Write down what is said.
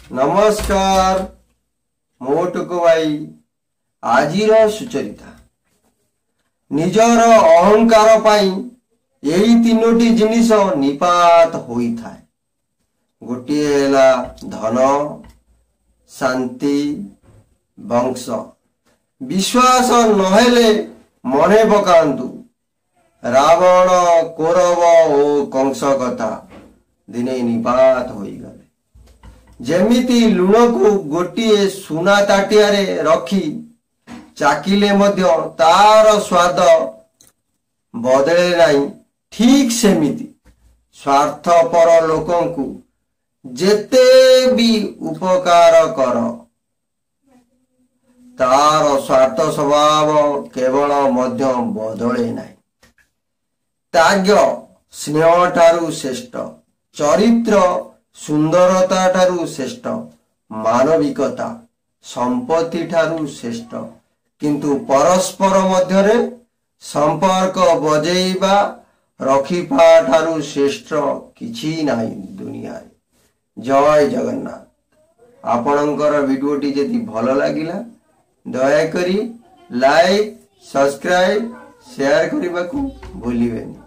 नमस्कार मोटुको भाई आजिर सुचरिता निजर अहंकार पाई यही तीनोटी जिनिस निपात होई थाए। गोटिए हेला धन शांति वंश। विश्वास नहेले मने पकांतु रावण कौरव और कंस कथा दिने निपात होई गले। जेमिति लुण को गोटिए सुना ताटिया रे रखी चाकिले मध्य तार स्वाद बदले नहीं, ठीक सेमिति स्वार्थपर लोकंकु जेते भी उपकार कर तार स्वार्थ स्वभाव केवल मध्य बदले नहीं। त्याग स्नेह ठारू श्रेष्ठ, चरित्र सुंदरता ठारू श्रेष्ठ, मानविकता संपत्ति ठारू श्रेष्ठ। किंतु परस्पर मध्यरे संपर्क बजेइबा रखिपा ठारू श्रेष्ठ किछि नाही दुनिया रे। जय जगन्नाथ। आपणकर वीडियोटी जदि भल लागिला दया करी लाइक सब्सक्राइब शेयर करने को भूलिबेनी।